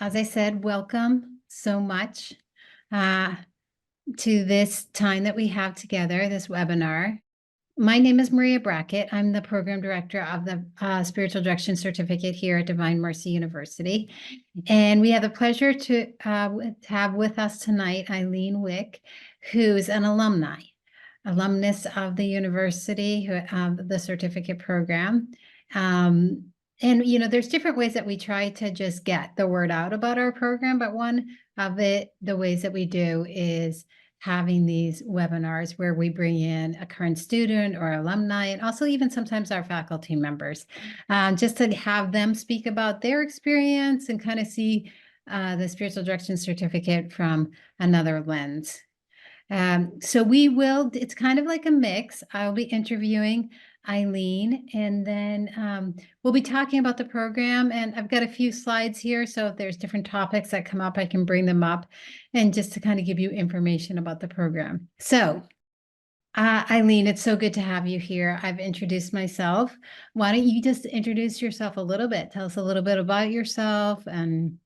as I said, welcome so much uh, to this time that we have together, this webinar. My name is Maria Brackett. I'm the program director of the Spiritual Direction Certificate here at Divine Mercy University. And we have the pleasure to have with us tonight Eileen Wieck, who's an alumnus of the university, the certificate program. And, there's different ways that we try to just get the word out about our program, but one of the ways that we do is having these webinars where we bring in a current student or alumni, and also even sometimes our faculty members, just to have them speak about their experience and kind of see the Spiritual Direction Certificate from another lens. So it's kind of like a mix. I'll be interviewing Eileen, and then we'll be talking about the program, and I've got a few slides here, so if there's different topics that come up, I can bring them up, and just to kind of give you information about the program. So, Eileen, it's so good to have you here. I've introduced myself. Why don't you just introduce yourself a little bit? Tell us a little bit about yourself and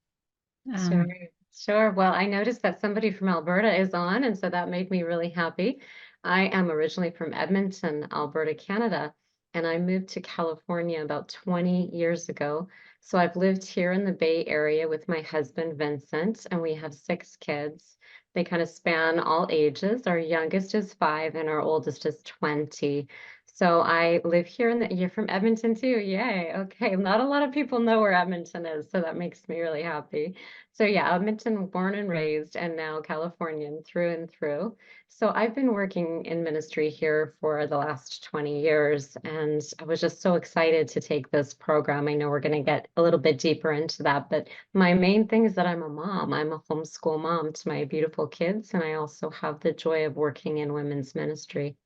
Sure. Well, I noticed that somebody from Alberta is on, and so that made me really happy. I am originally from Edmonton, Alberta, Canada, and I moved to California about 20 years ago. So I've lived here in the Bay Area with my husband, Vincent, and we have 6 kids. They kind of span all ages. Our youngest is 5 and our oldest is 20. So I live here you're from Edmonton too. Yay. Okay. Not a lot of people know where Edmonton is, so that makes me really happy. So yeah, Edmonton, born and raised, and now Californian through and through. So I've been working in ministry here for the last 20 years, and I was just so excited to take this program. I know we're going to get a little bit deeper into that, but my main thing is that I'm a mom. I'm a homeschool mom to my beautiful kids, and I also have the joy of working in women's ministry.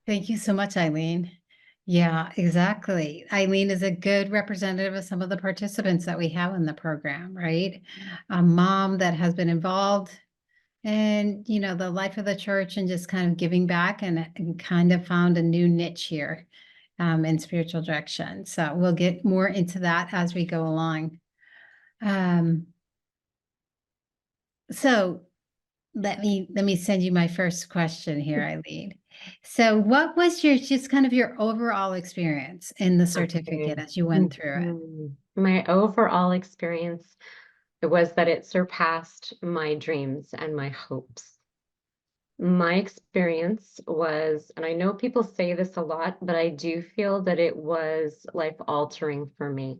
Thank you so much, Eileen. Yeah, exactly. Eileen is a good representative of some of the participants that we have in the program, right? A mom that has been involved in, the life of the church and just kind of giving back and kind of found a new niche here in spiritual direction. So we'll get more into that as we go along. So let me send you my first question here, Eileen. So what was just kind of your overall experience in the certificate as you went through it? My overall experience was that it surpassed my dreams and my hopes. My experience was, and I know people say this a lot, but I do feel that it was life-altering for me.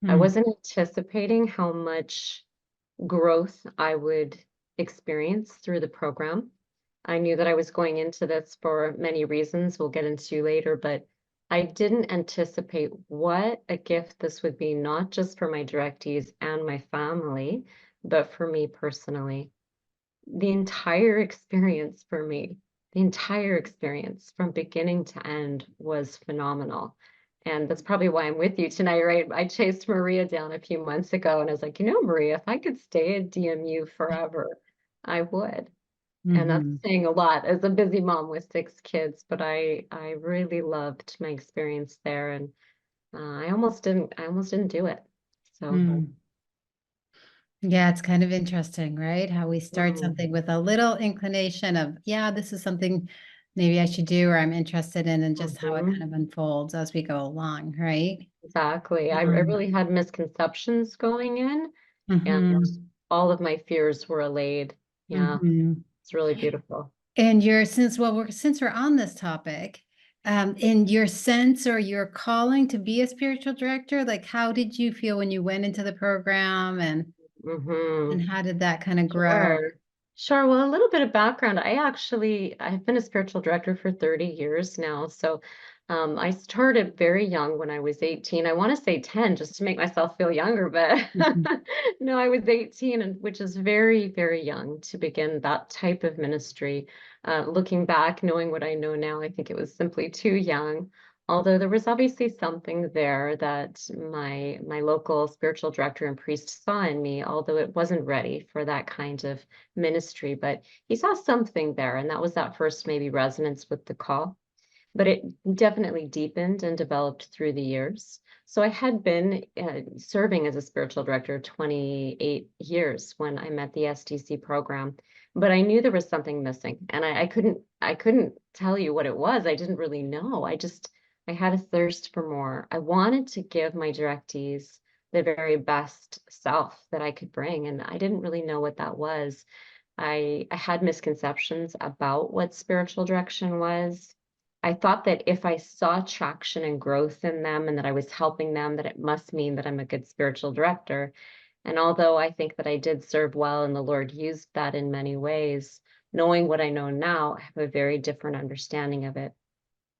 I wasn't anticipating how much growth I would experience through the program. I knew that I was going into this for many reasons we'll get into later, but I didn't anticipate what a gift this would be, not just for my directees and my family, but for me personally. The entire experience for me, the entire experience from beginning to end was phenomenal. And that's probably why I'm with you tonight, right? I chased Maria down a few months ago and I was like, Maria, if I could stay at DMU forever, I would. And that's saying a lot as a busy mom with 6 kids, but I really loved my experience there, and I almost didn't do it. So Yeah, it's kind of interesting, right? How we start something with a little inclination of, yeah, this is something maybe I should do or I'm interested in, and just how it kind of unfolds as we go along, right? Exactly. I really had misconceptions going in, and all of my fears were allayed. Yeah, it's really beautiful. And since we're on this topic, in your sense or your calling to be a spiritual director, like how did you feel when you went into the program, and how did that kind of grow? Sure. Well, a little bit of background. I've been a spiritual director for 30 years now. So I started very young when I was 18. I want to say 10 just to make myself feel younger, but no, I was 18, and which is very, very young to begin that type of ministry. Looking back, knowing what I know now, I think it was simply too young. Although there was obviously something there that my local spiritual director and priest saw in me, although it wasn't ready for that kind of ministry, but he saw something there, and that was that first maybe resonance with the call. but it definitely deepened and developed through the years. So I had been serving as a spiritual director 28 years when I met the SDC program, but I knew there was something missing, and I couldn't tell you what it was. I didn't really know. I had a thirst for more. I wanted to give my directees the very best self that I could bring, and I didn't really know what that was. I had misconceptions about what spiritual direction was. I thought that if I saw traction and growth in them and that I was helping them, that it must mean that I'm a good spiritual director. And although I think that I did serve well and the Lord used that in many ways, knowing what I know now, I have a very different understanding of it.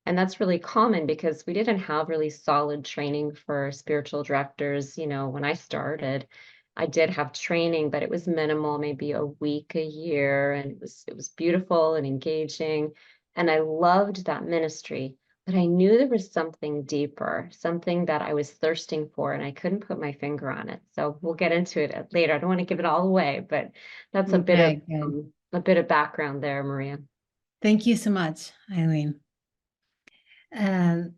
And that's really common because we didn't have really solid training for spiritual directors. When I started, I did have training, but it was minimal, maybe a week a year, and it was beautiful and engaging. And I loved that ministry, but I knew there was something deeper, something that I was thirsting for, and I couldn't put my finger on it. So we'll get into it later. I don't want to give it all away, but that's Okay, good. a bit of background there, Maria. Thank you so much, Eileen. Um,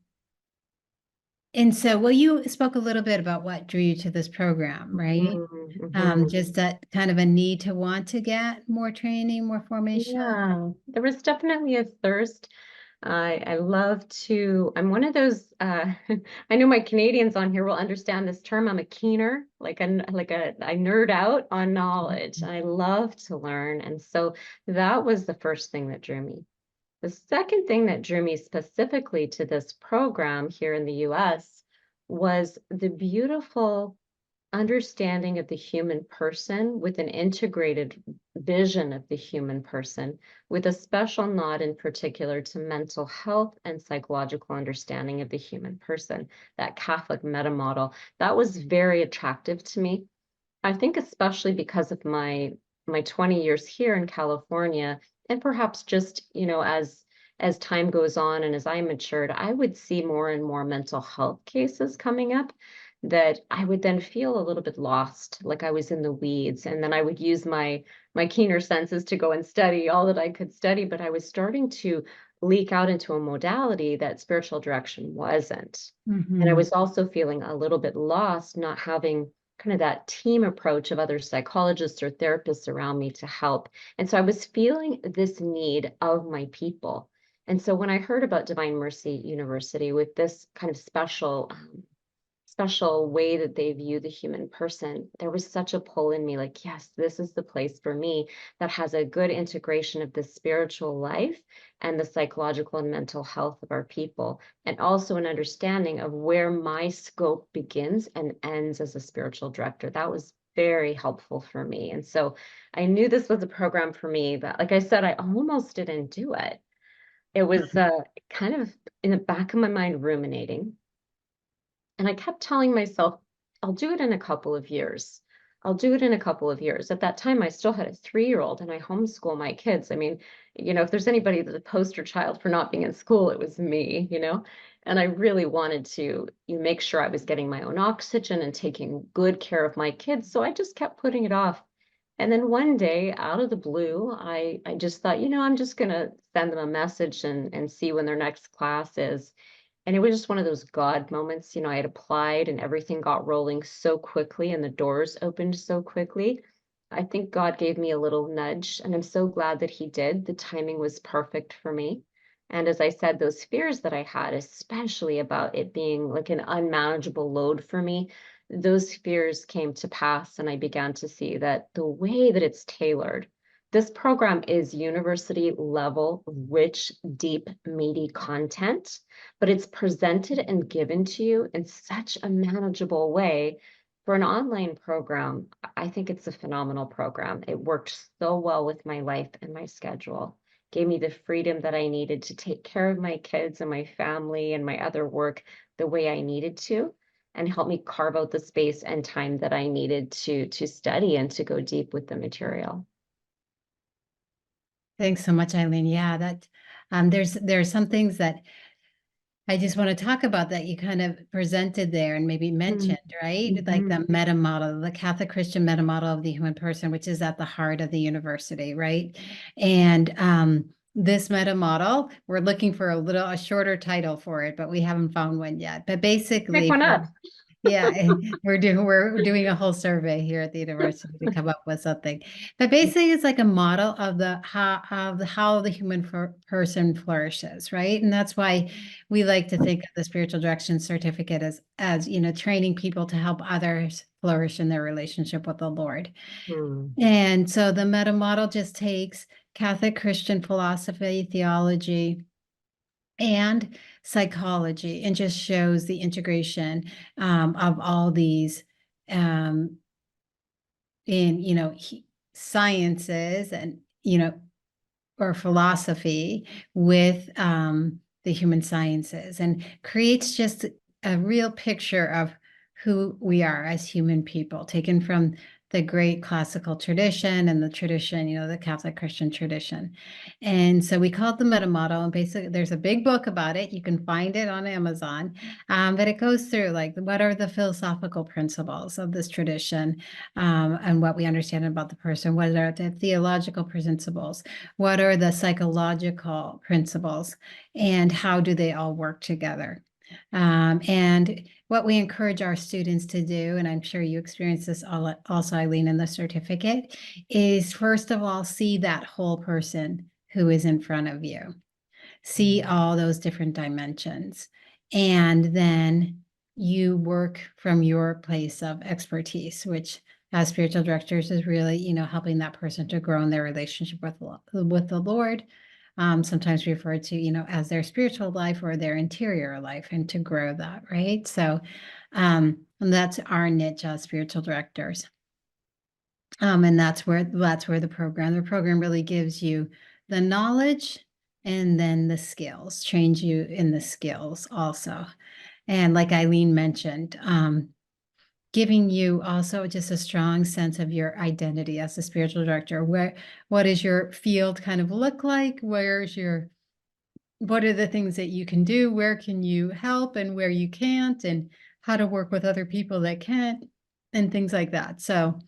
and so, well, you spoke a little bit about what drew you to this program, right? Mhm. Just that kind of a need to want to get more training, more formation. Yeah, there was definitely a thirst. I love to, I'm one of those, I know my Canadians on here will understand this term. I'm a keener, I nerd out on knowledge. I love to learn. And so that was the first thing that drew me. The second thing that drew me specifically to this program here in the US was the beautiful understanding of the human person with an integrated vision of the human person, with a special nod in particular to mental health and psychological understanding of the human person, that Catholic meta model. That was very attractive to me. I think especially because of my 20 years here in California, and perhaps just, as time goes on and as I matured, I would see more and more mental health cases coming up that I would then feel a little bit lost, like I was in the weeds. And then I would use my keener senses to go and study all that I could study, but I was starting to leak out into a modality that spiritual direction wasn't. And I Mhm. was also feeling a little bit lost, not having kind of that team approach of other psychologists or therapists around me to help. And so I was feeling this need of my people. And so when I heard about Divine Mercy University with this kind of special way that they view the human person, there was such a pull in me like, yes, this is the place for me that has a good integration of the spiritual life and the psychological and mental health of our people, and also an understanding of where my scope begins and ends as a spiritual director. That was very helpful for me. And so I knew this was a program for me, but like I said, I almost didn't do it. It was kind of in the back of my mind ruminating. And I kept telling myself, I'll do it in a couple of years. I'll do it in a couple of years. At that time, I still had a 3-year-old and I homeschool my kids. I mean, if there's anybody that's a poster child for not being in school, it was me. And I really wanted to make sure I was getting my own oxygen and taking good care of my kids. So I just kept putting it off. And then one day, out of the blue, I just thought, I'm just going to send them a message and see when their next class is. And it was just one of those God moments. I had applied and everything got rolling so quickly and the doors opened so quickly. I think God gave me a little nudge, and I'm so glad that He did. The timing was perfect for me. And as I said, those fears that I had, especially about it being like an unmanageable load for me, those fears came to pass. And I began to see that the way that it's tailored, this program is university level, rich, deep, meaty content, but it's presented and given to you in such a manageable way. For an online program, I think it's a phenomenal program. It worked so well with my life and my schedule, gave me the freedom that I needed to take care of my kids and my family and my other work the way I needed to, and helped me carve out the space and time that I needed to study and to go deep with the material. Thanks so much, Eileen. Yeah, that there's some things that I just want to talk about that you kind of presented there and maybe mentioned, right? Like Mm-hmm. the meta model, the Catholic Christian meta model of the human person, which is at the heart of the university, right? And this meta model. We're looking for a shorter title for it, but we haven't found one yet. But Pick basically, one up. yeah, we're doing a whole survey here at the university to come up with something. But basically, it's like a model of how the human person flourishes, right? And that's why we like to think of the spiritual direction certificate as training people to help others flourish in their relationship with the Lord. Hmm. And so the meta model just takes Catholic Christian philosophy, theology, and psychology, and just shows the integration of all these um, in sciences and or philosophy with the human sciences, and creates just a real picture of who we are as human people, taken from the great classical tradition and the tradition, the Catholic Christian tradition. And so we call it the meta model. And basically, there's a big book about it. You can find it on Amazon. But it goes through like what are the philosophical principles of this tradition, and what we understand about the person, what are the theological principles, what are the psychological principles, and how do they all work together? And what we encourage our students to do, and I'm sure you experience this also, Eileen, in the certificate, is first of all, see that whole person who is in front of you. See all those different dimensions. And then you work from your place of expertise, which as spiritual directors is really, helping that person to grow in their relationship with the Lord, sometimes referred to, as their spiritual life or their interior life, and to grow that, right? So and that's our niche as spiritual directors. And that's where the program really gives you the knowledge and then the skills, trains you in the skills also. And like Eileen mentioned, giving you also just a strong sense of your identity as a spiritual director. What does your field kind of look like? What are the things that you can do? Where can you help and where you can't, and how to work with other people that can't, and things like that. So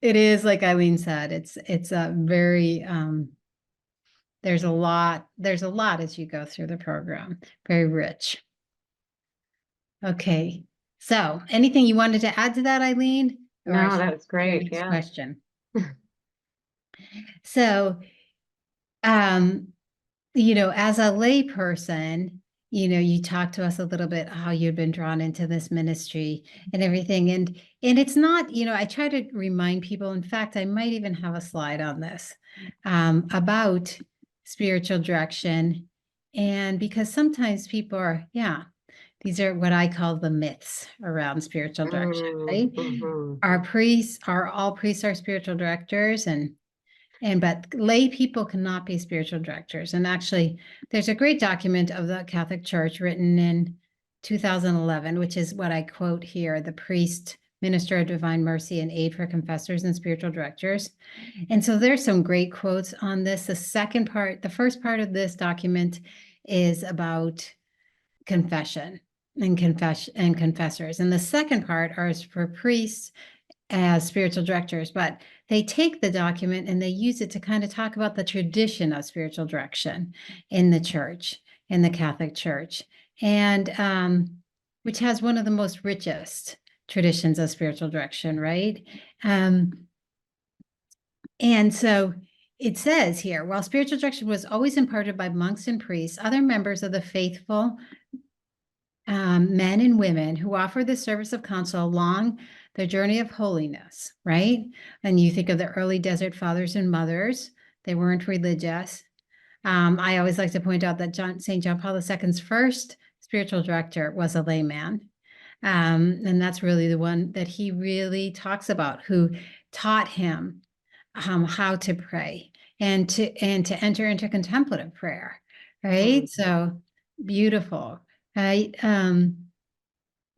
it is, like Eileen said, it's a very there's a lot as you go through the program. Very rich. Okay. So anything you wanted to add to that, Eileen? Or I No, should that's your great. next Yeah. question. So um as a lay person, you talked to us a little bit how you'd been drawn into this ministry and everything. And it's not, I try to remind people, in fact, I might even have a slide on this, about spiritual direction. And because sometimes people these are what I call the myths around spiritual direction, right? Mm-hmm. All priests are spiritual directors, but lay people cannot be spiritual directors. And actually, there's a great document of the Catholic Church written in 2011, which is what I quote here: the priest, minister of divine mercy and aid for confessors and spiritual directors. And so there's some great quotes on this. The first part of this document is about confession and confessors. And the second part is for priests as spiritual directors, but they take the document and they use it to kind of talk about the tradition of spiritual direction in the church, in the Catholic Church, and which has one of the most richest traditions of spiritual direction, right? And so it says here, while spiritual direction was always imparted by monks and priests, other members of the faithful men and women who offer the service of counsel along the journey of holiness, right? And you think of the early desert fathers and mothers, they weren't religious. I always like to point out that St. John Paul II's first spiritual director was a layman. And that's really the one that he really talks about, who taught him how to pray and to enter into contemplative prayer, right? So beautiful, right?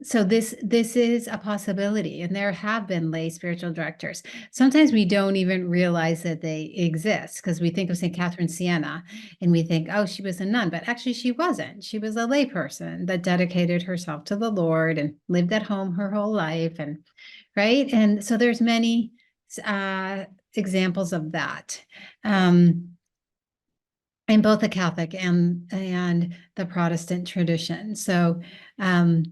So this is a possibility, and there have been lay spiritual directors. Sometimes we don't even realize that they exist, because we think of St. Catherine Siena and we think, oh, she was a nun, but actually she wasn't. She was a lay person that dedicated herself to the Lord and lived at home her whole life, and right. And so there's many examples of that. in both the Catholic and the Protestant tradition. So, um,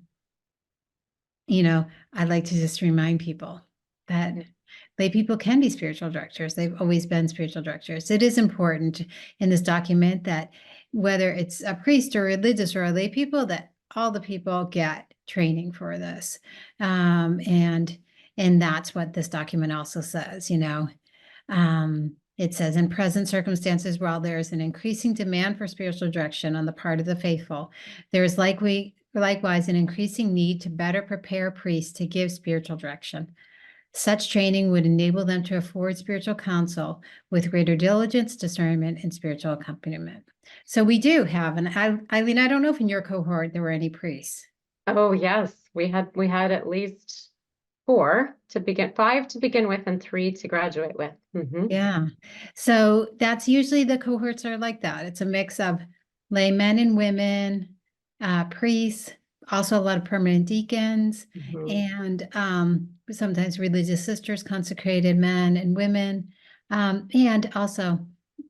I'd like to just remind people that lay people can be spiritual directors. They've always been spiritual directors. It is important in this document that whether it's a priest or religious or a lay people, that all the people get training for this. And that's what this document also says, it says, in present circumstances, while there is an increasing demand for spiritual direction on the part of the faithful, there is likewise an increasing need to better prepare priests to give spiritual direction. Such training would enable them to afford spiritual counsel with greater diligence, discernment, and spiritual accompaniment. So we do have, and Eileen, I don't know if in your cohort there were any priests. Oh, yes, we had at least 5 to begin with, and 3 to graduate with. Yeah. So that's usually the cohorts are like that. It's a mix of laymen and women, priests, also a lot of permanent deacons, and sometimes religious sisters, consecrated men and women, and also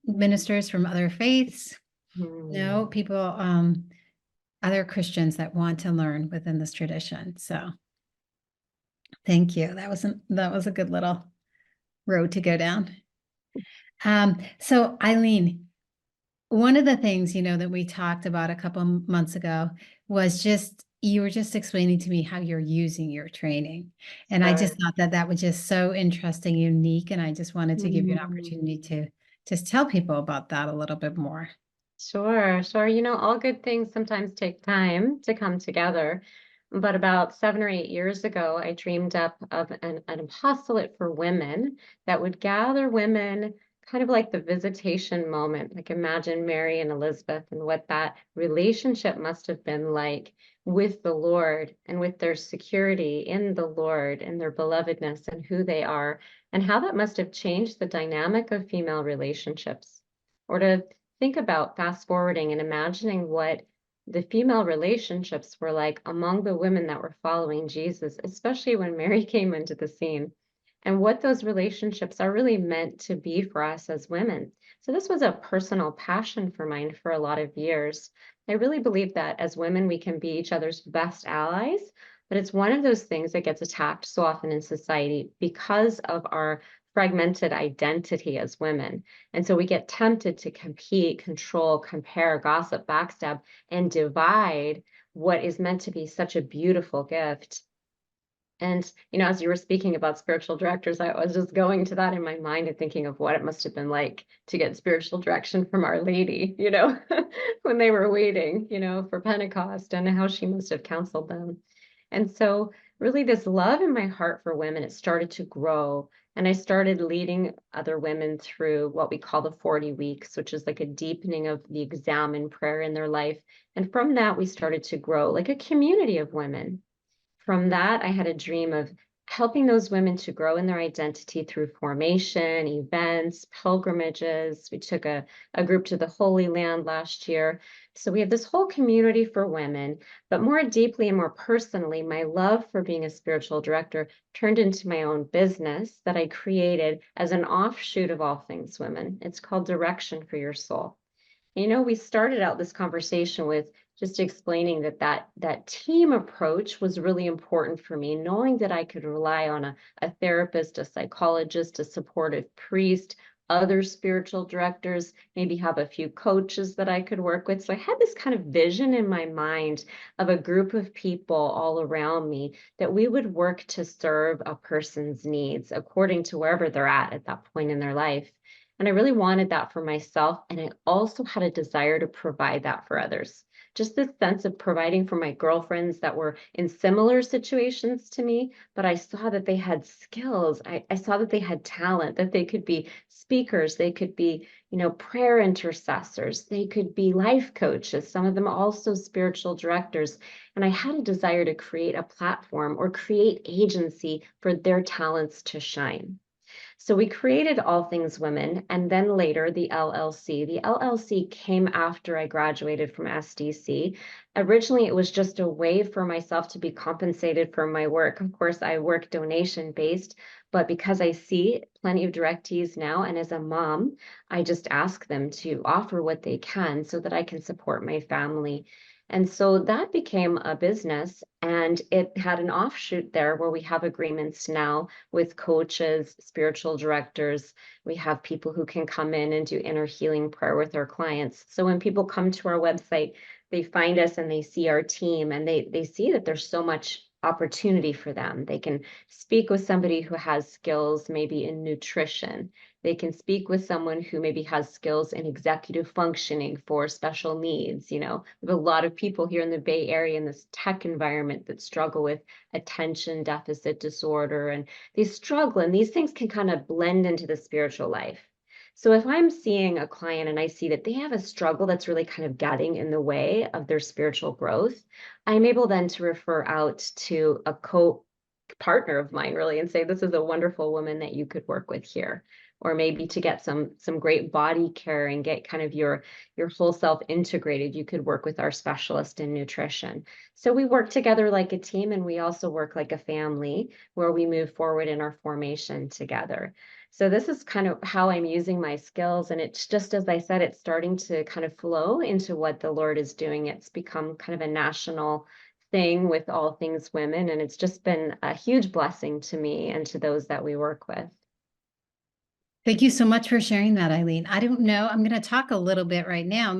ministers from other faiths, people, other Christians that want to learn within this tradition. So thank you. That was a good little road to go down. So Eileen, one of the things, that we talked about a couple months ago was you were just explaining to me how you're using your training. And I just thought that was just so interesting, unique. And I just wanted to give you an opportunity to just tell people about that a little bit more. Sure. All good things sometimes take time to come together. But about 7 or 8 years ago, I dreamed up of an apostolate for women that would gather women, kind of like the visitation moment. Like, imagine Mary and Elizabeth and what that relationship must have been like with the Lord, and with their security in the Lord and their belovedness and who they are, and how that must have changed the dynamic of female relationships. Or to think about fast forwarding and imagining what the female relationships were like among the women that were following Jesus, especially when Mary came into the scene, and what those relationships are really meant to be for us as women. So this was a personal passion for mine for a lot of years. I really believe that as women, we can be each other's best allies, but it's one of those things that gets attacked so often in society because of our fragmented identity as women. And so we get tempted to compete, control, compare, gossip, backstab, and divide what is meant to be such a beautiful gift. And, as you were speaking about spiritual directors, I was just going to that in my mind and thinking of what it must have been like to get spiritual direction from Our Lady, when they were waiting, for Pentecost, and how she must have counseled them. And so really this love in my heart for women, it started to grow. And I started leading other women through what we call the 40 weeks, which is like a deepening of the examen prayer in their life. And from that, we started to grow like a community of women. From that, I had a dream of helping those women to grow in their identity through formation, events, pilgrimages. We took a group to the Holy Land last year. So we have this whole community for women, but more deeply and more personally, my love for being a spiritual director turned into my own business that I created as an offshoot of All Things Women. It's called Direction for Your Soul. We started out this conversation with just explaining that team approach was really important for me, knowing that I could rely on a therapist, a psychologist, a supportive priest, other spiritual directors, maybe have a few coaches that I could work with. So I had this kind of vision in my mind of a group of people all around me that we would work to serve a person's needs according to wherever they're at that point in their life. And I really wanted that for myself. And I also had a desire to provide that for others. Just this sense of providing for my girlfriends that were in similar situations to me, but I saw that they had skills. I saw that they had talent, that they could be speakers, they could be, prayer intercessors, they could be life coaches, some of them also spiritual directors. And I had a desire to create a platform or create agency for their talents to shine. So we created All Things Women, and then later the LLC. The LLC came after I graduated from SDC. Originally, it was just a way for myself to be compensated for my work. Of course, I work donation based, but because I see plenty of directees now, and as a mom, I just ask them to offer what they can so that I can support my family. And so that became a business, and it had an offshoot there where we have agreements now with coaches, spiritual directors. We have people who can come in and do inner healing prayer with our clients. So when people come to our website, they find us and they see our team, and they see that there's so much opportunity for them. They can speak with somebody who has skills maybe in nutrition. They can speak with someone who maybe has skills in executive functioning for special needs. We have a lot of people here in the Bay Area in this tech environment that struggle with attention deficit disorder, and they struggle, and these things can kind of blend into the spiritual life. So if I'm seeing a client and I see that they have a struggle that's really kind of getting in the way of their spiritual growth, I'm able then to refer out to a partner of mine, really, and say, this is a wonderful woman that you could work with here. Or maybe to get some great body care and get kind of your whole self integrated, you could work with our specialist in nutrition. So we work together like a team, and we also work like a family where we move forward in our formation together. So this is kind of how I'm using my skills. And it's just, as I said, it's starting to kind of flow into what the Lord is doing. It's become kind of a national thing with All Things Women. And it's just been a huge blessing to me and to those that we work with. Thank you so much for sharing that, Eileen. I don't know. I'm going to talk a little bit right now.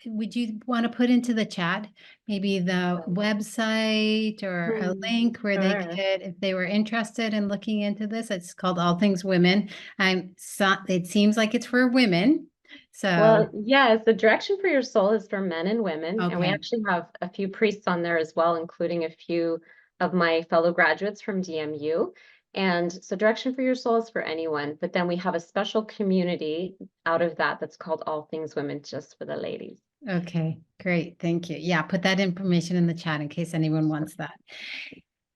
Would you want to put into the chat maybe the website or a link where they Sure. could, if they were interested in looking into this? It's called All Things Women. It seems like it's for women. So, Well, yes, the direction for your soul is for men and women. And we okay. actually have a few priests on there as well, including a few of my fellow graduates from DMU. And so direction for your soul is for anyone, but then we have a special community out of that that's called All Things Women, just for the ladies. Okay, great. Thank you. Yeah, put that information in the chat in case anyone wants that.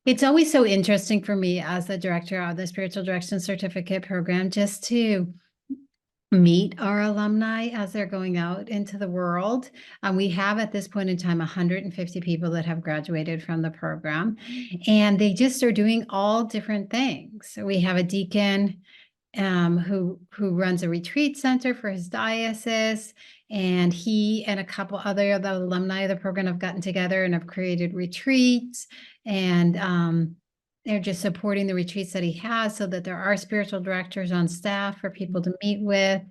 It's always so interesting for me as the director of the Spiritual Direction Certificate Program just to meet our alumni as they're going out into the world. We have at this point in time 150 people that have graduated from the program, and they just are doing all different things. So we have a deacon who runs a retreat center for his diocese, and he and a couple other of the alumni of the program have gotten together and have created retreats, and they're just supporting the retreats that he has so that there are spiritual directors on staff for people to meet with.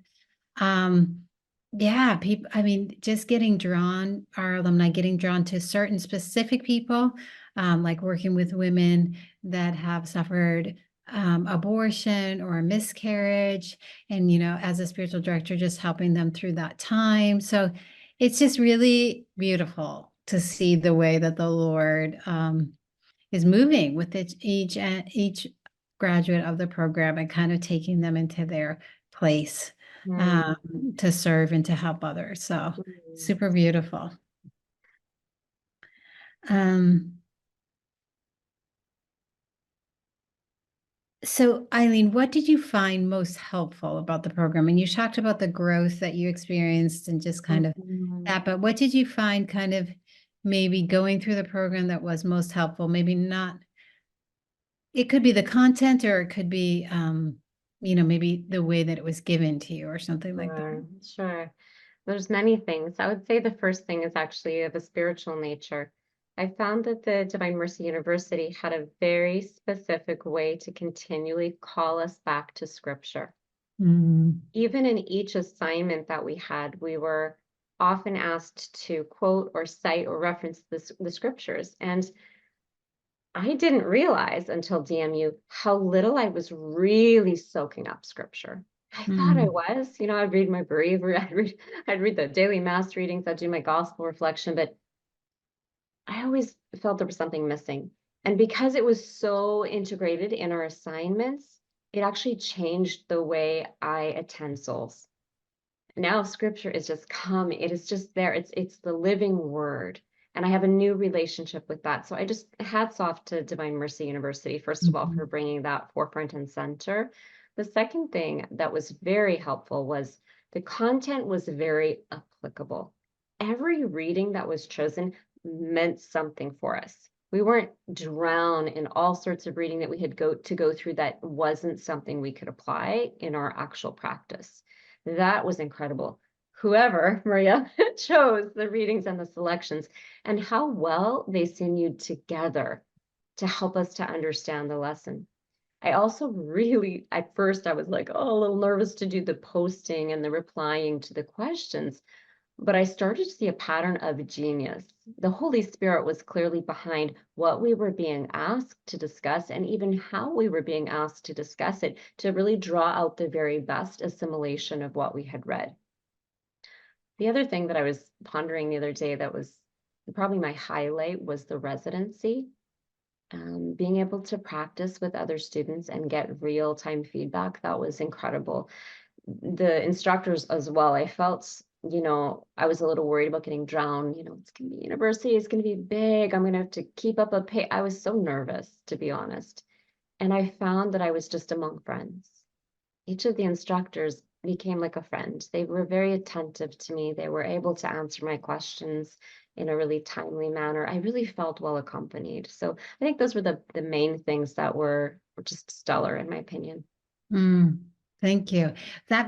Yeah, people, I mean, just our alumni getting drawn to certain specific people, like working with women that have suffered abortion or a miscarriage, and as a spiritual director, just helping them through that time. So it's just really beautiful to see the way that the Lord is moving with each graduate of the program and kind of taking them into their place to serve and to help others. So super beautiful. So Eileen, what did you find most helpful about the program? And you talked about the growth that you experienced and just kind of that, but what did you find kind of maybe going through the program that was most helpful? Maybe not, it could be the content, or it could be, maybe the way that it was given to you or something like that. Sure. There's many things. I would say the first thing is actually of a spiritual nature. I found that the Divine Mercy University had a very specific way to continually call us back to scripture. Even in each assignment that we had, we were often asked to quote or cite or reference the scriptures. And I didn't realize until DMU how little I was really soaking up scripture. I thought I was, I'd read my breviary, I'd read the daily mass readings, I'd do my gospel reflection, but I always felt there was something missing. And because it was so integrated in our assignments, it actually changed the way I attend souls. Now scripture is just coming. It is just there. It's the living word. And I have a new relationship with that. So I just hats off to Divine Mercy University, first of all, for bringing that forefront and center. The second thing that was very helpful was the content was very applicable. Every reading that was chosen meant something for us. We weren't drowned in all sorts of reading that we had to go through that wasn't something we could apply in our actual practice. That was incredible. Whoever, Maria, chose the readings and the selections, and how well they sinew together to help us to understand the lesson. I also really, at first, I was like, oh, a little nervous to do the posting and the replying to the questions, but I started to see a pattern of genius. The Holy Spirit was clearly behind what we were being asked to discuss and even how we were being asked to discuss it to really draw out the very best assimilation of what we had read. The other thing that I was pondering the other day that was probably my highlight was the residency. Being able to practice with other students and get real-time feedback, that was incredible. The instructors as well, I felt, I was a little worried about getting drowned. It's going to be university, it's going to be big. I'm going to have to keep up a pace. I was so nervous, to be honest. And I found that I was just among friends. Each of the instructors became like a friend. They were very attentive to me. They were able to answer my questions in a really timely manner. I really felt well accompanied. So I think those were the main things that were just stellar in my opinion. Thank you.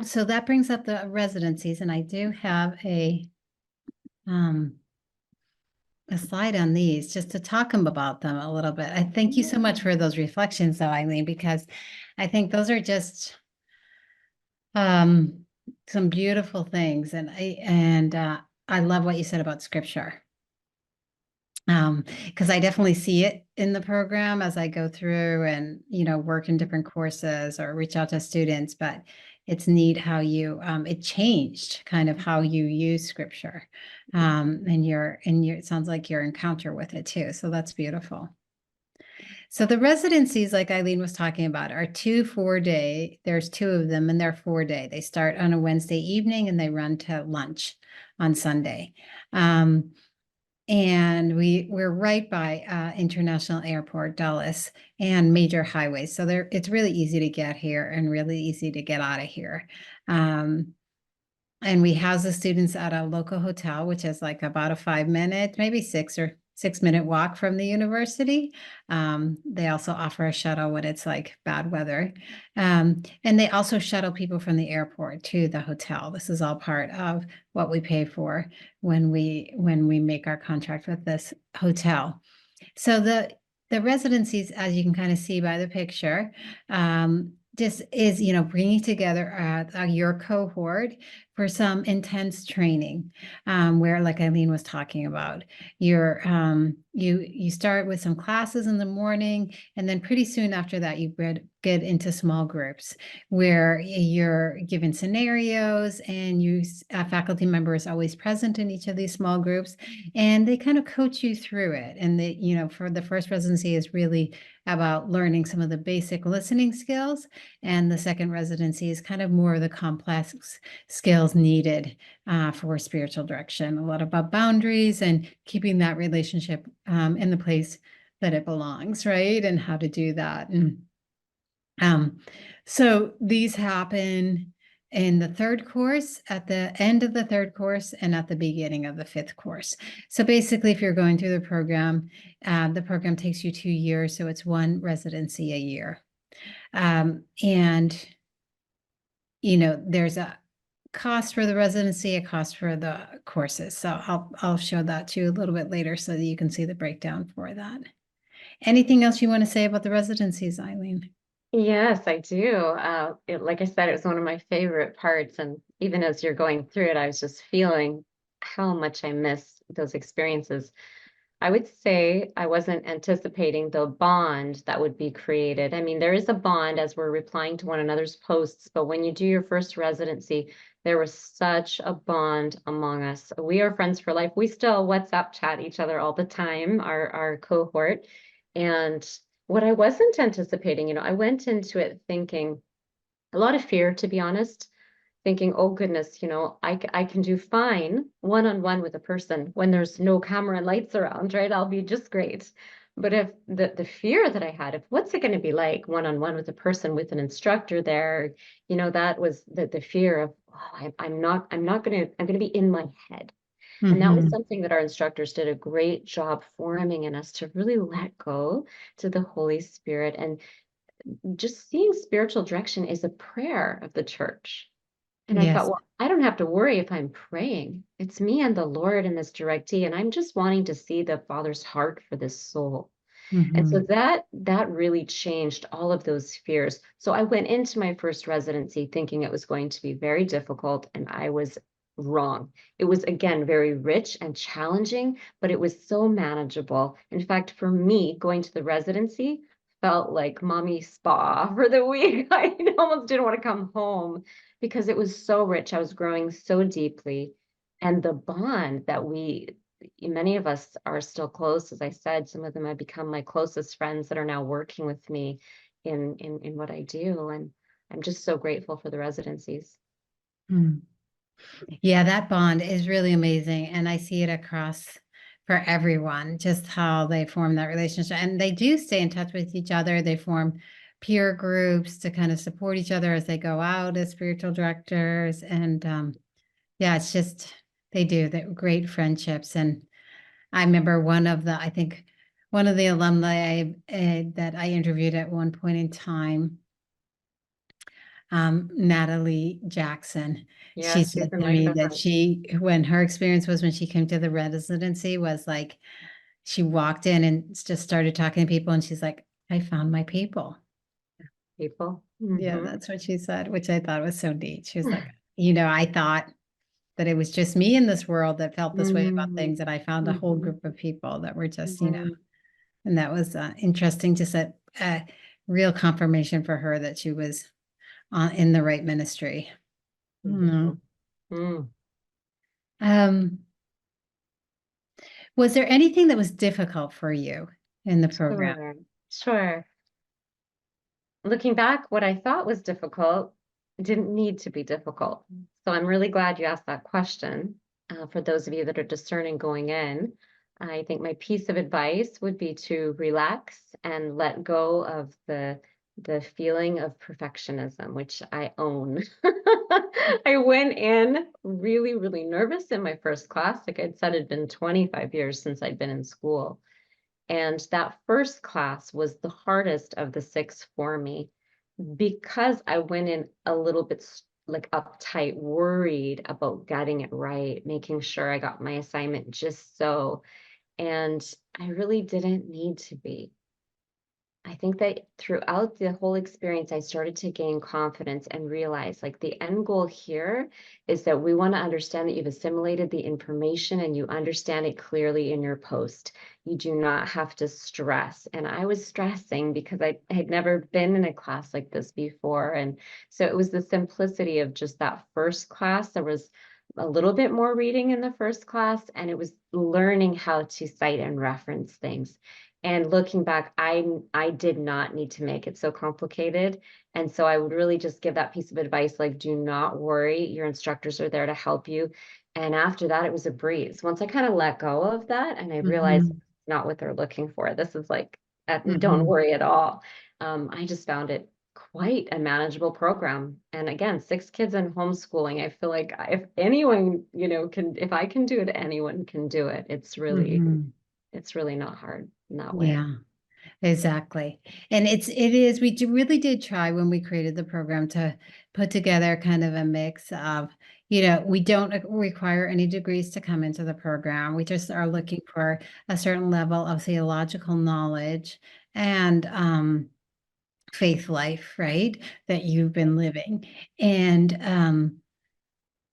So that brings up the residencies, and I do have a slide on these just to talk about them a little bit. I thank you so much for those reflections though, Eileen, because I think those are just some beautiful things. And I love what you said about scripture. Because I definitely see it in the program as I go through and, work in different courses or reach out to students, but it's neat how you, it changed kind of how you use scripture. And it sounds like your encounter with it too. So that's beautiful. So the residencies, like Eileen was talking about, are 2 4-day. There's 2 of them and they're 4-day. They start on a Wednesday evening and they run to lunch on Sunday. And we're right by International Airport, Dulles, and major highways. So it's really easy to get here and really easy to get out of here. And we house the students at a local hotel, which is like about a 5-minute, maybe 6-minute walk from the university. They also offer a shuttle when it's like bad weather. And they also shuttle people from the airport to the hotel. This is all part of what we pay for when we make our contract with this hotel. So the residencies, as you can kind of see by the picture, just is, bringing together your cohort for some intense training, where, like Eileen was talking about, you start with some classes in the morning, and then pretty soon after that, you get into small groups where you're given scenarios, and a faculty member is always present in each of these small groups, and they kind of coach you through it. And for the first residency is really about learning some of the basic listening skills. And the second residency is kind of more of the complex skills needed for spiritual direction, a lot about boundaries and keeping that relationship in the place that it belongs, right? And how to do that. And so these happen in the 3rd course, at the end of the 3rd course, and at the beginning of the 5th course. So basically, if you're going through the program takes you 2 years, so it's 1 residency a year. And, there's a cost for the residency, a cost for the courses. So I'll show that to you a little bit later so that you can see the breakdown for that. Anything else you want to say about the residencies, Eileen? Yes, I do. Like I said, it was one of my favorite parts. And even as you're going through it, I was just feeling how much I miss those experiences. I would say I wasn't anticipating the bond that would be created. I mean, there is a bond as we're replying to one another's posts, but when you do your first residency, there was such a bond among us. We are friends for life. We still WhatsApp chat each other all the time, our cohort. And what I wasn't anticipating, I went into it thinking a lot of fear, to be honest, thinking, oh goodness, I can do fine one-on-one with a person when there's no camera and lights around, right? I'll be just great. But if the fear that I had of what's it going to be like one-on-one with a person with an instructor there, that was the fear of, oh, I'm going to be in my head. And that was Mhm. something that our instructors did a great job forming in us to really let go to the Holy Spirit. And just seeing spiritual direction is a prayer of the church. And I thought, Yes. well, I don't have to worry if I'm praying. It's me and the Lord in this directee, and I'm just wanting to see the Father's heart for this soul. And so Mhm. that really changed all of those fears. So I went into my first residency thinking it was going to be very difficult, and I was wrong. It was, again, very rich and challenging, but it was so manageable. In fact, for me, going to the residency felt like mommy spa for the week. I almost didn't want to come home because it was so rich. I was growing so deeply. And the bond that many of us are still close. As I said, some of them have become my closest friends that are now working with me in what I do. And I'm just so grateful for the residencies. Mm. Yeah, that bond is really amazing. And I see it across for everyone, just how they form that relationship. And they do stay in touch with each other. They form peer groups to kind of support each other as they go out as spiritual directors. And yeah, it's just, they do. They're great friendships. And I remember I think one of the alumni that I interviewed at one point in time, Natalie Jackson. She Yes, she's said in to my me that cohort. when her experience was when she came to the residency was like, she walked in and just started talking to people and she's like, I found my people. People. Yeah, Hmm. that's what she said, which I thought was so neat. She was like, I thought that it was just me in this world that felt this way about Hmm. things. And I found a whole Hmm. group of people that were just, Hmm. and that was interesting to set real confirmation for her that she was in the right ministry. Mm. Hmm. Um, was there anything that was difficult for you in the program? Sure. Sure. Looking back, what I thought was difficult didn't need to be difficult. So I'm really glad you asked that question. For those of you that are discerning going in, I think my piece of advice would be to relax and let go of the feeling of perfectionism, which I own. I went in really, really nervous in my first class. Like I'd said, it'd been 25 years since I'd been in school. And that first class was the hardest of the six for me because I went in a little bit like uptight, worried about getting it right, making sure I got my assignment just so. And I really didn't need to be. I think that throughout the whole experience, I started to gain confidence and realize like the end goal here is that we want to understand that you've assimilated the information and you understand it clearly in your post. You do not have to stress. And I was stressing because I had never been in a class like this before. And so it was the simplicity of just that first class. There was a little bit more reading in the first class, and it was learning how to cite and reference things. And looking back, I did not need to make it so complicated. And so I would really just give that piece of advice, like, do not worry. Your instructors are there to help you. And after that, it was a breeze. Once I kind of let go of that and I realized Mhm. it's not what they're looking for. This is like, don't Mhm. worry at all. I just found it quite a manageable program. And again, six kids in homeschooling. I feel like if anyone, if I can do it, anyone can do it. Mhm. It's really not hard in that way. Yeah, exactly. And we really did try when we created the program to put together kind of a mix of, we don't require any degrees to come into the program. We just are looking for a certain level of theological knowledge and faith life, right? That you've been living.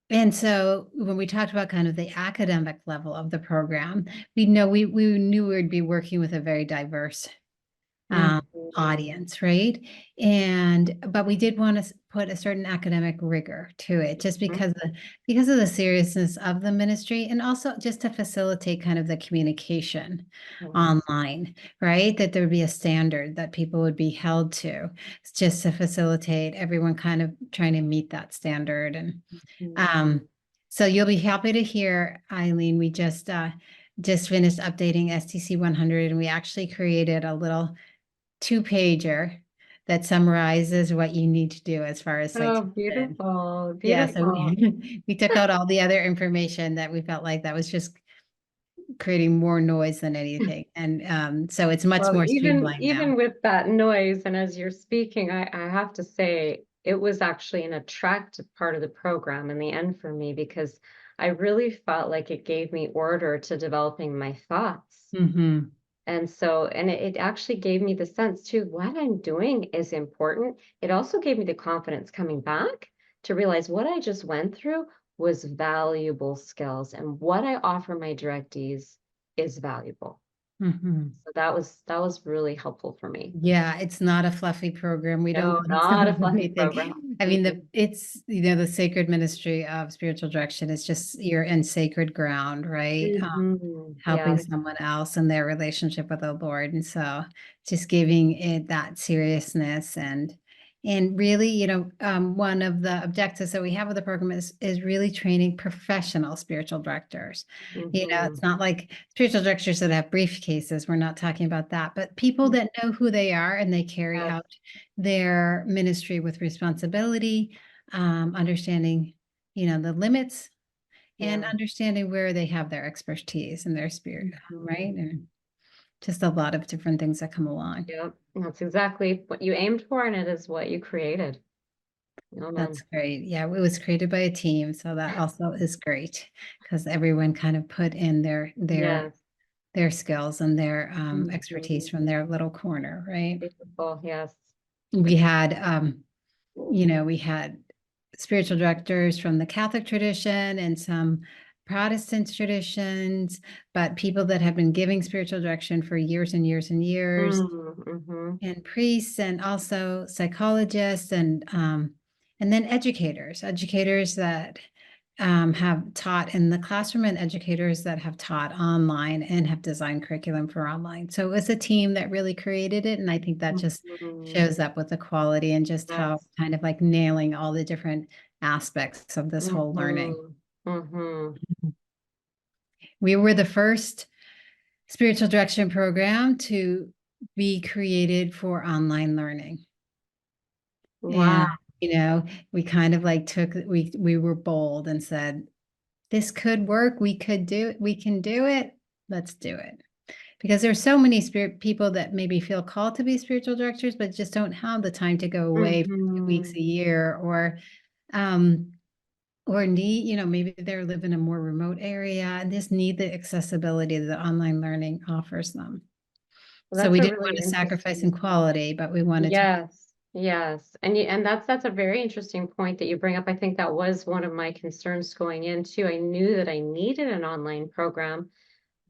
And so when we talked about kind of the academic level of the program, we knew we would be working with a very diverse um, Mhm. audience, right? But we did want to put a certain academic rigor to it, just Mhm. because of the seriousness of the ministry, and also just to facilitate kind of the communication Yeah. online, right? That there would be a standard that people would be held to, just to facilitate everyone kind of trying to meet that standard. And Mhm. so you'll be happy to hear, Eileen, we just just finished updating SDC 100, and we actually created a little 2-pager that summarizes what you need to do as far as Oh, citation. beautiful, Yeah, so beautiful. we took out all the other information that we felt like that was just creating more noise than anything. And so it's much Well, more even streamlined now. even with that noise, and as you're speaking, I have to say it was actually an attractive part of the program in the end for me because I really felt like it gave me order to developing my thoughts. Hmm. And so, and it actually gave me the sense too, what I'm doing is important. It also gave me the confidence coming back to realize what I just went through was valuable skills and what I offer my directees is valuable. Hmm. So that was really helpful for me. Yeah, it's not a fluffy program. We don't No, gloss not a over fluffy program. anything. I mean, it's, the sacred ministry of spiritual direction is just you're in sacred ground, right? Helping Yes. someone else in their relationship with the Lord. And so just giving it that seriousness and really, one of the objectives that we have with the program is really training professional spiritual directors. Hmm. It's not like spiritual directors that have briefcases. We're not talking about that, but people that know who they are and they carry Yes. out their ministry with responsibility, understanding, the limits and Yeah. understanding where they have their expertise and their spirit, right? Mhm. And just a lot of different things that come along. Yep. That's exactly what you aimed for, and it is what you created. That's Amen. great. Yeah, it was created by a team, so that also is great because everyone kind of put in Yes. their skills and their expertise Mhm. from their little corner, right? Beautiful. Yes. We had we had spiritual directors from the Catholic tradition and some Protestant traditions, but people that have been giving spiritual direction for years and years and years, Mm-hmm. and priests, and also psychologists, and then educators that have taught in the classroom, and educators that have taught online and have designed curriculum for online. So it was a team that really created it, and I think that just Hmm. shows up with the quality and just how Yes. kind of like nailing all the different aspects of this whole learning. Mm-hmm. Mm-hmm. We were the first spiritual direction program to be created for online learning. Wow. And, we kind of like we were bold and said, this could work. We could do it. We can do it. Let's do it. Because there's so many spirit people that maybe feel called to be spiritual directors, but just don't have the time to go away for 2 weeks Mm-hmm. a year, um, or need, maybe they live in a more remote area and just need the accessibility that online learning offers them. Well, So that's we a didn't really want to sacrifice interesting. in quality, but we wanted to. Yes, yes. And that's a very interesting point that you bring up. I think that was one of my concerns going into. I knew that I needed an online program,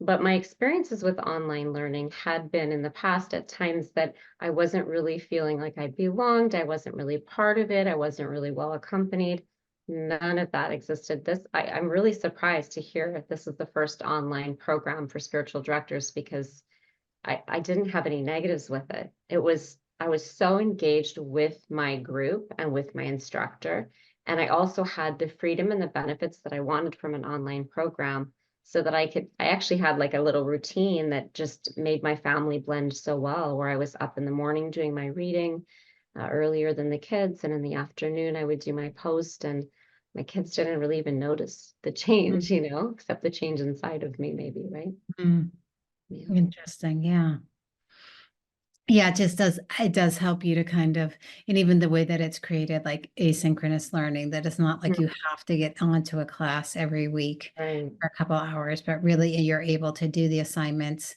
but my experiences with online learning had been in the past at times that I wasn't really feeling like I belonged. I wasn't really part of it. I wasn't really well accompanied. None of that existed. I'm really surprised to hear that this is the first online program for spiritual directors because I didn't have any negatives with it. I was so engaged with my group and with my instructor. And I also had the freedom and the benefits that I wanted from an online program so that I actually had like a little routine that just made my family blend so well, where I was up in the morning doing my reading earlier than the kids. And in the afternoon, I would do my post, and my kids didn't really even notice the change, except the change inside of me, maybe, right? Mhm. Yeah. Interesting. Yeah. Yeah, it does help you to kind of, and even the way that it's created, like asynchronous learning, that it's not like you have to get onto a class every week Right. for a couple hours, but really you're able to do the assignments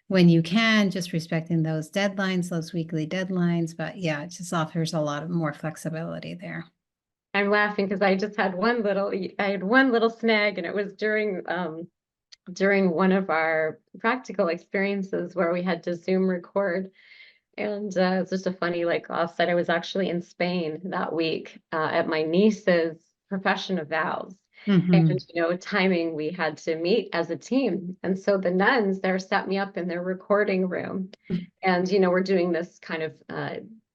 when you can, just respecting those deadlines, those weekly deadlines. But yeah, it just offers a lot of more flexibility there. I'm laughing because I had one little snag, and it was during one of our practical experiences where we had to Zoom record. And it's just a funny like offset. I was actually in Spain that week at my niece's profession of vows. And Hmm. timing, we had to meet as a team. And so the nuns there set me up in their recording room. And we're doing this kind of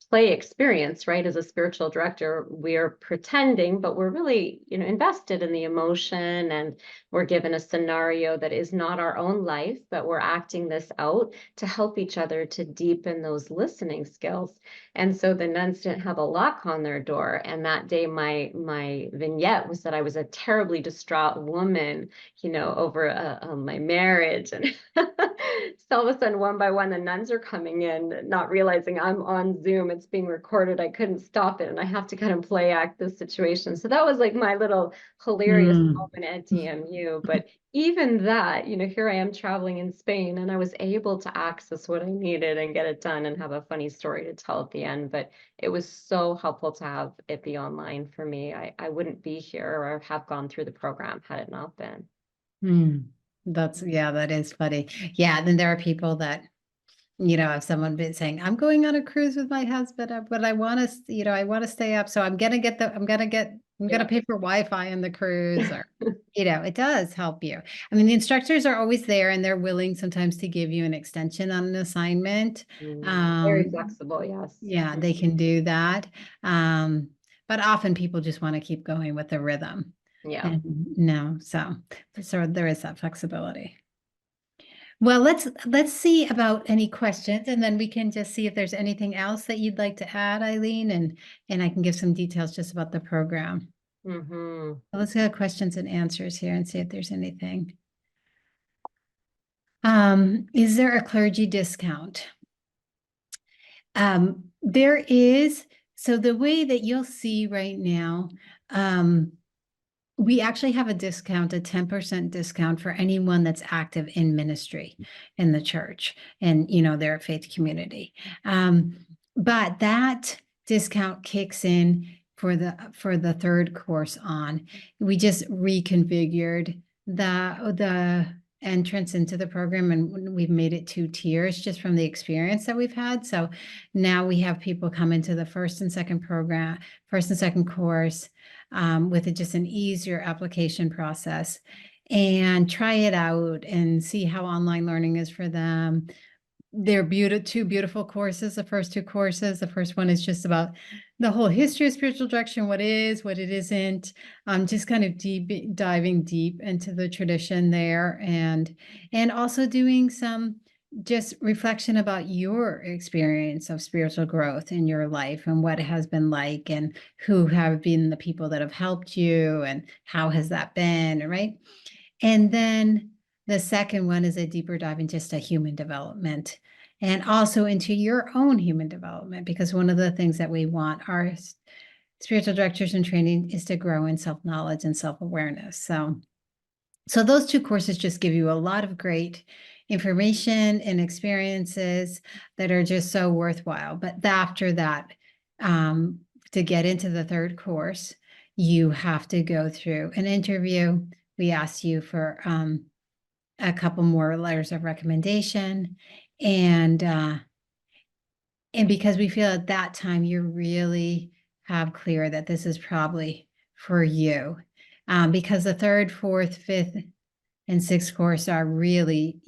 play experience, right? As a spiritual director, we're pretending, but we're really, invested in the emotion, and we're given a scenario that is not our own life, but we're acting this out to help each other to deepen those listening skills. And so the nuns didn't have a lock on their door. And that day, my vignette was that I was a terribly distraught woman, over my marriage. And so all of a sudden, one by one, the nuns are coming in, not realizing I'm on Zoom. It's being recorded. I couldn't stop it. And I have to kind of play act this situation. So that was like my little hilarious moment at DMU. But even that, here I am traveling in Spain, and I was able to access what I needed and get it done and have a funny story to tell at the end. But it was so helpful to have it be online for me. I wouldn't be here or have gone through the program had it not been. That is funny. Yeah. Then there are people that, if someone been saying, I'm going on a cruise with my husband, but I want to, I want to stay up. So I'm going to pay for Wi-Fi on the cruise, or, it does help you. I mean, the instructors are always there, and they're willing sometimes to give you an extension on an assignment. Very flexible. Yes. Yeah, they can do that. But often people just want to keep going with the rhythm. Yeah. And so there is that flexibility. Well, let's see about any questions, and then we can just see if there's anything else that you'd like to add, Eileen, and I can give some details just about the program. Let's get questions and answers here and see if there's anything. Is there a clergy discount? There is. So the way that you'll see right now, we actually have a discount, a 10% discount for anyone that's active in ministry in the church, and their faith community. But that discount kicks in for the third course on. We just reconfigured the entrance into the program, and we've made it 2 tiers just from the experience that we've had. So now we have people come into the first and second course with just an easier application process, and try it out and see how online learning is for them. They're 2 beautiful courses. The first 2 courses, the first one is just about the whole history of spiritual direction, what it is, what it isn't, just kind of diving deep into the tradition there, and also doing some just reflection about your experience of spiritual growth in your life and what it has been like, and who have been the people that have helped you, and how has that been, right? And then the second one is a deeper dive in just a human development, and also into your own human development, because one of the things that we want our spiritual directors in training is to grow in self-knowledge and self-awareness. So those 2 courses just give you a lot of great information and experiences that are just so worthwhile. But after that, to get into the third course, you have to go through an interview. We ask you for a couple more letters of recommendation, and because we feel at that time you really have clear that this is probably for you, because the third, fourth, fifth, and sixth course are really,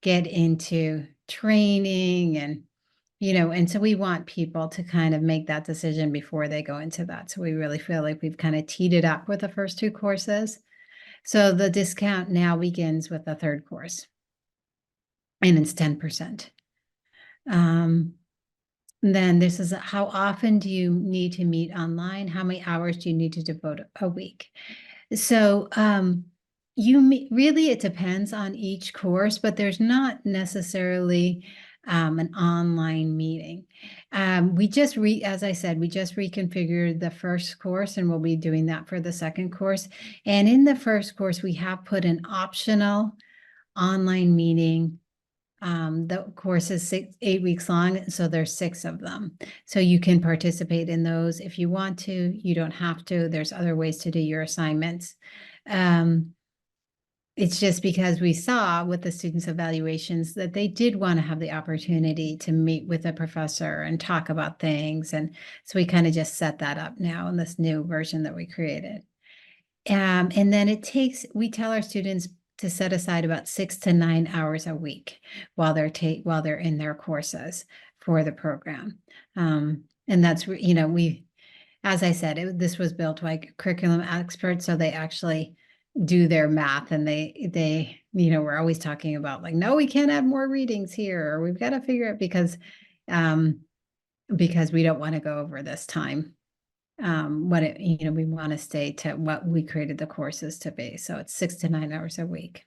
get into training, and so we want people to kind of make that decision before they go into that. So we really feel like we've kind of teed it up with the first 2 courses. So the discount now begins with the third course, and it's 10%. Then this is how often do you need to meet online? How many hours do you need to devote a week? So really, it depends on each course, but there's not necessarily an online meeting. As I said, we just reconfigured the first course, and we'll be doing that for the second course. And in the first course, we have put an optional online meeting. The course is 8 weeks long, so there's 6 of them. So you can participate in those if you want to. You don't have to. There's other ways to do your assignments. It's just because we saw with the students' evaluations that they did want to have the opportunity to meet with a professor and talk about things. And so we kind of just set that up now in this new version that we created. And then we tell our students to set aside about 6 to 9 hours a week while they're in their courses for the program. And that's, as I said, this was built by curriculum experts, so they actually do their math, and they we're always talking about like, no, we can't add more readings here, or we've got to figure it because we don't want to go over this time. We want to stay to what we created the courses to be. So it's 6 to 9 hours a week.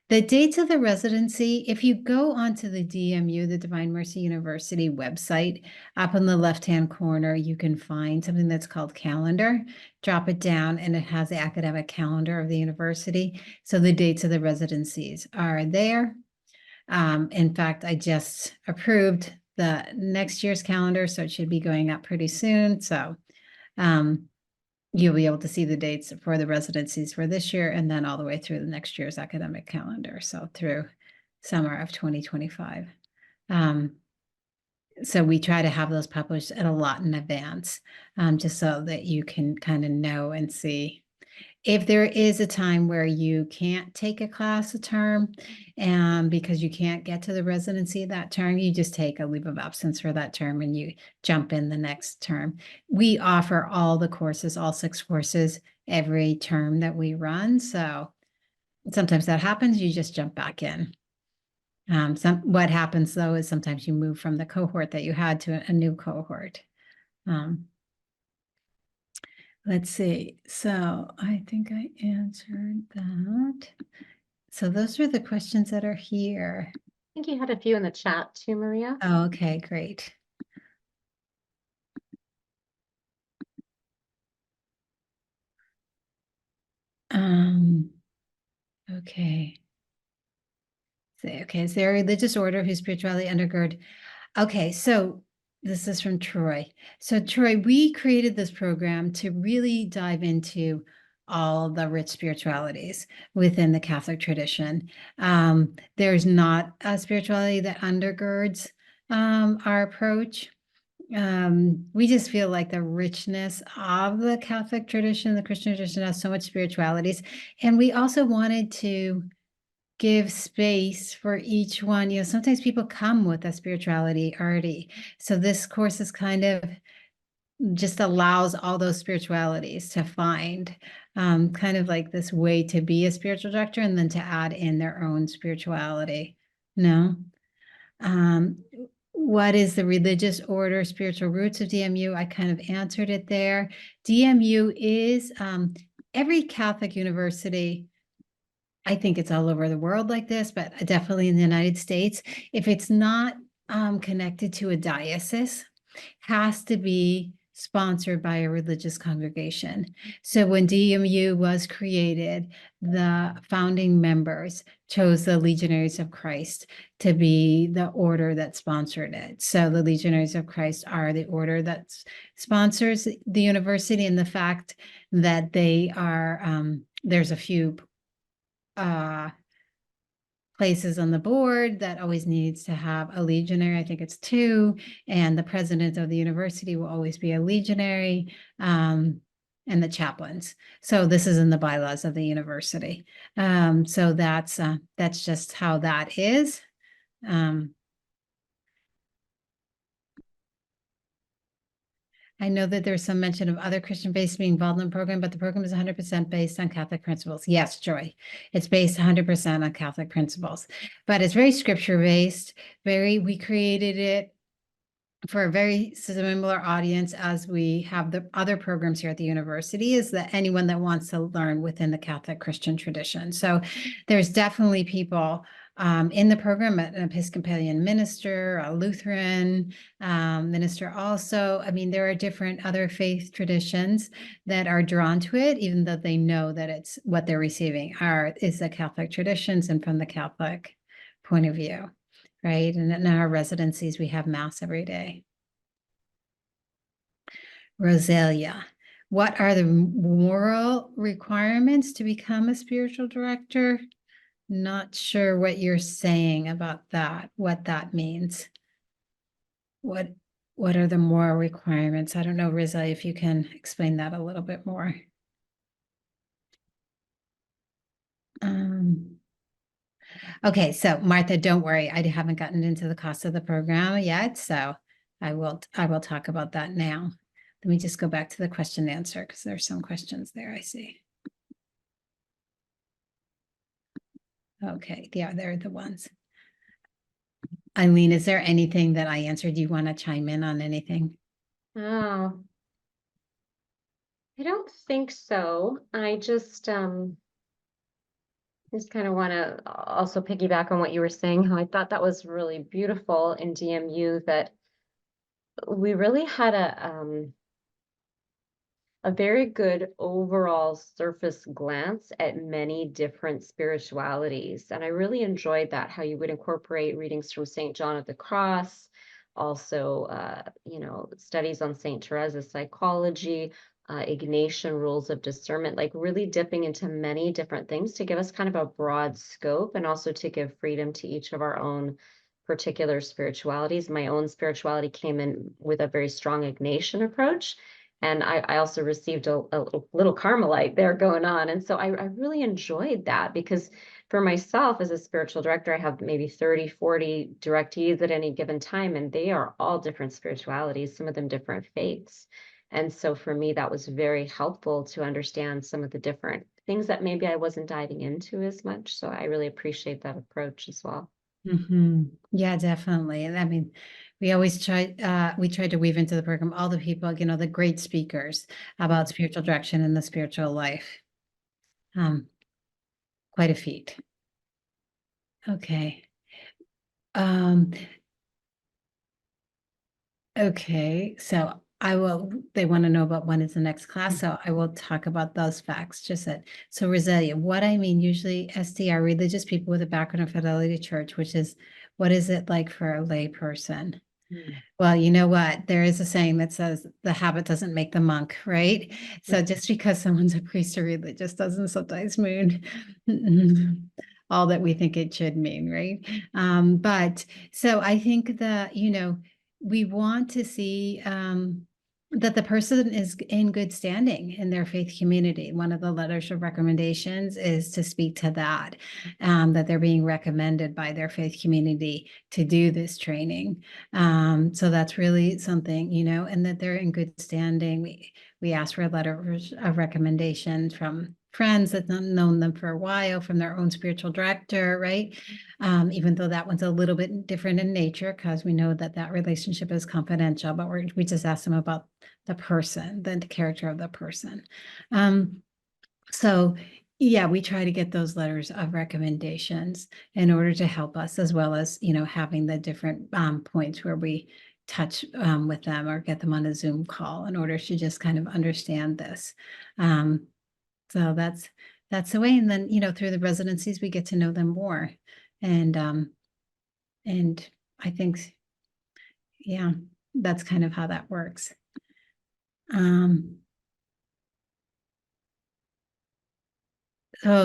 The dates of the residency, if you go onto the DMU, the Divine Mercy University website, up in the left-hand corner, you can find something that's called calendar. Drop it down, and it has the academic calendar of the university. So the dates of the residencies are there. In fact, I just approved the next year's calendar, so it should be going up pretty soon. So you'll be able to see the dates for the residencies for this year, and then all the way through the next year's academic calendar. So through summer of 2025. So we try to have those published a lot in advance, just so that you can kind of know and see. If there is a time where you can't take a class a term, and because you can't get to the residency that term, you just take a leave of absence for that term and you jump in the next term. We offer all the courses, all 6 courses, every term that we run. So sometimes that happens, you just jump back in. What happens though is sometimes you move from the cohort that you had to a new cohort. Let's see. So I think I answered that. So those are the questions that are here. I think you had a few in the chat too, Maria. Oh, okay, great. Okay. Okay, is there a religious order whose spirituality undergird? Okay, so this is from Troy. So Troy, we created this program to really dive into all the rich spiritualities within the Catholic tradition. There's not a spirituality that undergirds our approach. We just feel like the richness of the Catholic tradition, the Christian tradition, has so much spiritualities. And we also wanted to give space for each one. Sometimes people come with a spirituality already. So this course is kind of just allows all those spiritualities to find kind of like this way to be a spiritual director, and then to add in their own spirituality. No. What is the religious order, spiritual roots of DMU? I kind of answered it there. DMU is every Catholic university. I think it's all over the world like this, but definitely in the United States, if it's not connected to a diocese, has to be sponsored by a religious congregation. So when DMU was created, the founding members chose the Legionaries of Christ to be the order that sponsored it. So the Legionaries of Christ are the order that sponsors the university, and the fact that they are, there's a few places on the board that always needs to have a legionary. I think it's 2, and the president of the university will always be a legionary, and the chaplains. So this is in the bylaws of the university. So that's just how that is. I know that there's some mention of other Christian faiths being involved in the program, but the program is 100% based on Catholic principles. Yes, Joy, it's based 100% on Catholic principles, but it's very scripture-based. We created it for a very similar audience as we have the other programs here at the university, is that anyone that wants to learn within the Catholic Christian tradition. So there's definitely people in the program, an Episcopalian minister, a Lutheran minister also. I mean, there are different other faith traditions that are drawn to it, even though they know that it's what they're receiving is the Catholic traditions and from the Catholic point of view, right? And in our residencies, we have Mass every day. Rosalia, what are the moral requirements to become a spiritual director? Not sure what you're saying about that, what that means. What are the moral requirements? I don't know, Rosalia, if you can explain that a little bit more. Okay, so Martha, don't worry, I haven't gotten into the cost of the program yet, so I will talk about that now. Let me just go back to the question and answer because there's some questions there I see. Okay, yeah, they're the ones. Eileen, is there anything that I answered? Do you want to chime in on anything? Oh, I don't think so. I just kind of want to also piggyback on what you were saying, how I thought that was really beautiful in DMU that we really had a very good overall surface glance at many different spiritualities. And I really enjoyed that, how you would incorporate readings from St. John of the Cross, also, studies on St. Teresa's psychology, Ignatian rules of discernment, like really dipping into many different things to give us kind of a broad scope and also to give freedom to each of our own particular spiritualities. My own spirituality came in with a very strong Ignatian approach. And I also received a little Carmelite there going on. And so I really enjoyed that because for myself as a spiritual director, I have maybe 30, 40 directees at any given time, and they are all different spiritualities, some of them different faiths. And so for me, that was very helpful to understand some of the different things that maybe I wasn't diving into as much. So I really appreciate that approach as well. Yeah, definitely. And I mean, we tried to weave into the program all the people, the great speakers about spiritual direction and the spiritual life. Quite a feat. Okay. Okay, so they want to know about when is the next class, so I will talk about those facts. Just that, so Roselia, what I mean, usually SDR, religious people with a background in Fidelity Church, which is, what is it like for a lay person? Well, you know what? There is a saying that says the habit doesn't make the monk, right? So just because someone's a priest or religious doesn't sometimes mean all that we think it should mean, right? But so I think that, we want to see that the person is in good standing in their faith community. One of the letters of recommendations is to speak to that, that they're being recommended by their faith community to do this training. So that's really something, and that they're in good standing. We asked for a letter of recommendation from friends that have known them for a while, from their own spiritual director, right? Even though that one's a little bit different in nature because we know that relationship is confidential, but we just asked them about the person, the character of the person. So yeah, we try to get those letters of recommendations in order to help us, as well as, having the different points where we touch with them or get them on a Zoom call in order to just kind of understand this. So that's the way. And then, through the residencies, we get to know them more. And I think, yeah, that's kind of how that works.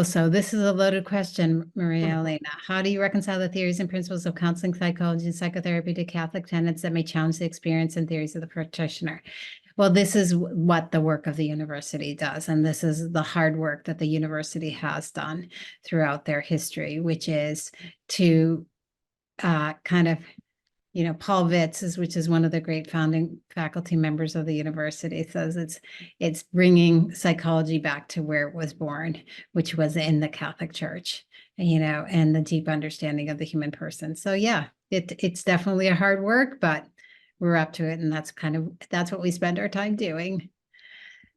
So this is a loaded question, Maria Elena. How do you reconcile the theories and principles of counseling, psychology, and psychotherapy to Catholic tenets that may challenge the experience and theories of the practitioner? Well, this is what the work of the university does, and this is the hard work that the university has done throughout their history, which is to kind of, Paul Vitz, which is one of the great founding faculty members of the university, says it's bringing psychology back to where it was born, which was in the Catholic Church, and the deep understanding of the human person. So yeah, it's definitely a hard work, but we're up to it, and that's what we spend our time doing.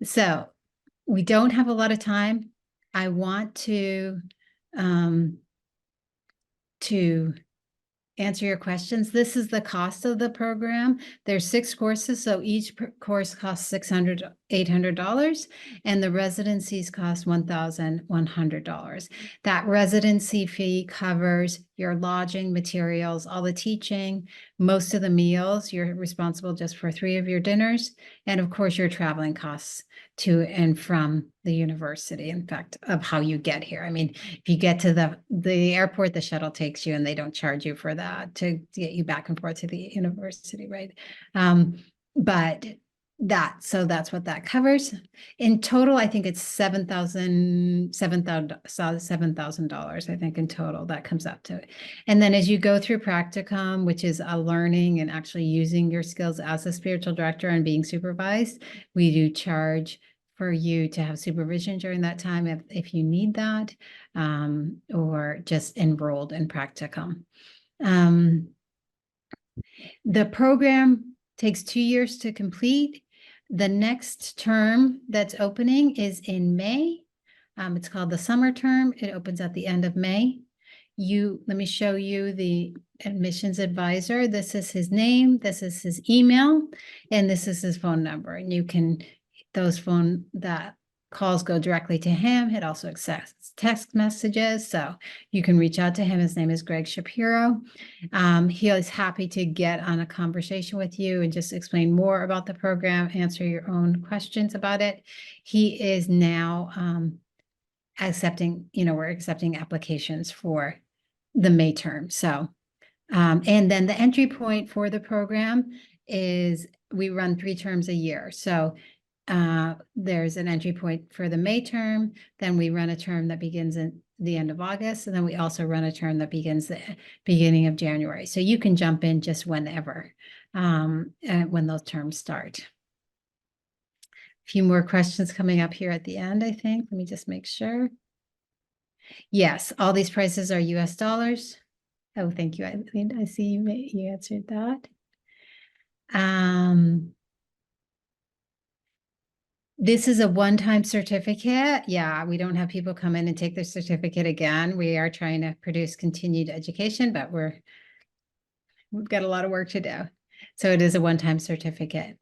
So we don't have a lot of time. I want to answer your questions. This is the cost of the program. There's 6 courses, so each course costs $600, $800, and the residencies cost $1,100. That residency fee covers your lodging, materials, all the teaching, most of the meals. You're responsible just for 3 of your dinners, and of course your traveling costs to and from the university, in fact, of how you get here. I mean, if you get to the airport, the shuttle takes you and they don't charge you for that to get you back and forth to the university, right? But So that's what that covers. In total, I think it's $7,000, I think in total that comes up to. And then as you go through practicum, which is a learning and actually using your skills as a spiritual director and being supervised, we do charge for you to have supervision during that time if you need that, or just enrolled in practicum. The program takes 2 years to complete. The next term that's opening is in May. It's called the summer term. It opens at the end of May. Let me show you the admissions advisor. This is his name, this is his email, and this is his phone number. And that calls go directly to him. It also accepts text messages, so you can reach out to him. His name is Greg Shapiro. He is happy to get on a conversation with you and just explain more about the program, answer your own questions about it. He is now we're accepting applications for the May term. So, and then the entry point for the program is we run 3 terms a year. So there's an entry point for the May term, then we run a term that begins at the end of August, and then we also run a term that begins the beginning of January. So you can jump in just whenever, when those terms start. A few more questions coming up here at the end, I think. Let me just make sure. Yes, all these prices are US dollars. Oh, thank you, Eileen. I see you answered that. This is a one-time certificate. Yeah, we don't have people come in and take their certificate again. We are trying to produce continued education, but we've got a lot of work to do. So it is a one-time certificate.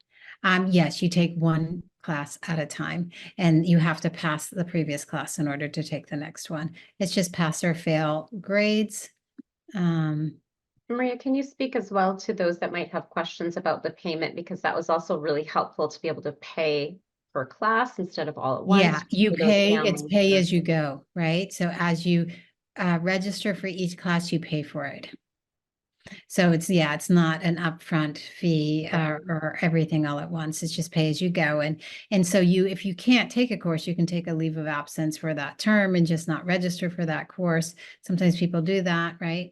Yes, you take one class at a time, and you have to pass the previous class in order to take the next one. It's just pass or fail grades. Maria, can you speak as well to those that might have questions about the payment? Because that was also really helpful to be able to pay per class instead of all at once. Yeah, you for those pay, it's families pay that- as you go, right? So as you register for each class, you pay for it. So it's not an upfront fee or everything all at once. It's just pay as you go. And so if you can't take a course, you can take a leave of absence for that term and just not register for that course. Sometimes people do that, right?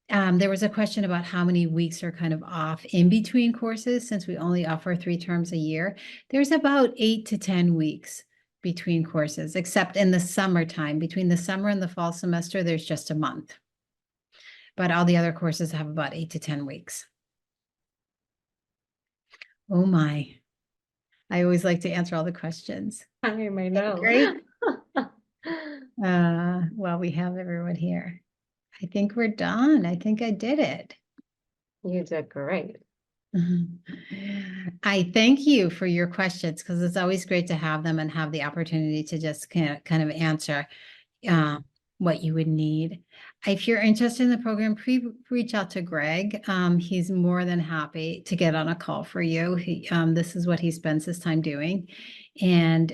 There was a question about how many weeks are kind of off in between courses, since we only offer 3 terms a year. There's about 8 to 10 weeks between courses, except in the summertime. Between the summer and the fall semester, there's just a month. But all the other courses have about 8 to 10 weeks. Oh my. I always like to answer all the questions. I may know. Great. Well, we have everyone here. I think we're done. I think I did it. You did great. I thank you for your questions, because it's always great to have them and have the opportunity to just kind of answer what you would need. If you're interested in the program, reach out to Greg. He's more than happy to get on a call for you. This is what he spends his time doing. And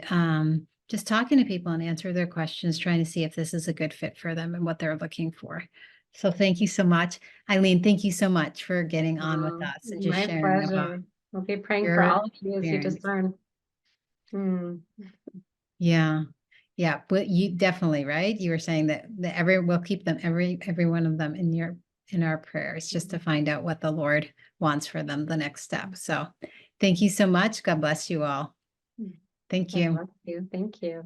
just talking to people and answer their questions, trying to see if this is a good fit for them and what they're looking for. So thank you so much. Eileen, thank you so much for getting on with us and just My sharing about pleasure. We'll be praying for your all of you as you experience. discern. Yeah. Yeah, but you definitely, right? You were saying that we'll keep them, every one of them in our prayers, just to find out what the Lord wants for them, the next step. So thank you so much. God bless you all. Thank God you. bless you. Thank you.